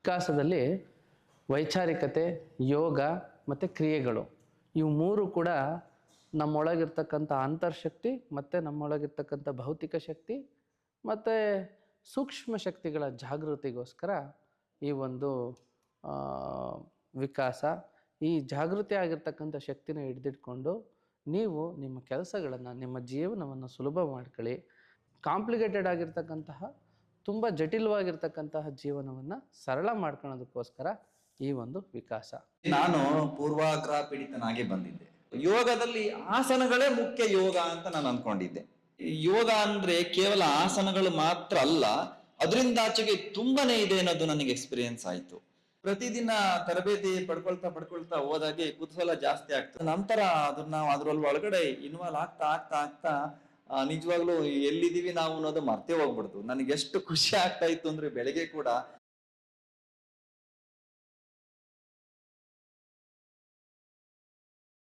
ವಿಕಾಸದಲ್ಲಿ ವೈಚಾರಿಕತೆ, ಯೋಗ ಮತ್ತು ಕ್ರಿಯೆಗಳು ಇವು ಮೂರು ಕೂಡ ನಮ್ಮೊಳಗಿರ್ತಕ್ಕಂಥ ಅಂತರ್ಶಕ್ತಿ ಮತ್ತು ನಮ್ಮೊಳಗಿರ್ತಕ್ಕಂಥ ಭೌತಿಕ ಶಕ್ತಿ ಮತ್ತು ಸೂಕ್ಷ್ಮ ಶಕ್ತಿಗಳ ಜಾಗೃತಿಗೋಸ್ಕರ ಈ ಒಂದು ವಿಕಾಸ, ಈ ಜಾಗೃತಿ ಆಗಿರ್ತಕ್ಕಂಥ ಶಕ್ತಿನ ಹಿಡಿದಿಟ್ಕೊಂಡು ನೀವು ನಿಮ್ಮ ಕೆಲಸಗಳನ್ನು, ನಿಮ್ಮ ಜೀವನವನ್ನು ಸುಲಭ ಮಾಡ್ಕೊಳ್ಳಿ. ಕಾಂಪ್ಲಿಕೇಟೆಡ್ ಆಗಿರ್ತಕ್ಕಂತಹ ತುಂಬ ಜಟಿಲವಾಗಿರ್ತಕ್ಕಂತಹ ಜೀವನವನ್ನು ಸರಳ ಮಾಡ್ಕೊಳ್ಳೋದಕ್ಕೋಸ್ಕರ ಈ ಒಂದು ವಿಕಾಸ. ನಾನು ಪೂರ್ವಾಗ್ರಹ ಪೀಡಿತನಾಗಿ ಬಂದಿದ್ದೆ. ಯೋಗದಲ್ಲಿ ಆಸನಗಳೇ ಮುಖ್ಯ ಯೋಗ ಅಂತ ನಾನು ಅನ್ಕೊಂಡಿದ್ದೆ. ಯೋಗ ಅಂದ್ರೆ ಕೇವಲ ಆಸನಗಳು ಮಾತ್ರ ಅಲ್ಲ, ಅದರಿಂದ ಆಚೆಗೆ ತುಂಬಾನೇ ಇದೆ ಅನ್ನೋದು ನನಗೆ ಎಕ್ಸ್ಪೀರಿಯನ್ಸ್ ಆಯ್ತು. ಪ್ರತಿದಿನ ತರಬೇತಿ ಪಡ್ಕೊಳ್ತಾ ಹೋದಾಗೆ ಕುತೂಹಲ ಜಾಸ್ತಿ ಆಗ್ತದೆ. ನಂತರ ಅದನ್ನ ನಾವು ಅದ್ರಲ್ಲಿ ಒಳಗಡೆ ಇನ್ವಾಲ್ವ್ ಆಗ್ತಾ ನಿಜವಾಗ್ಲೂ ಎಲ್ಲಿದ್ದೀವಿ ನಾವು ಅನ್ನೋದು ಮರ್ತೇ ಹೋಗ್ಬಿಡ್ತು. ನನಗೆ ಎಷ್ಟು ಖುಷಿ ಆಗ್ತಾ ಇತ್ತು ಅಂದ್ರೆ ಬೆಳಗ್ಗೆ ಕೂಡ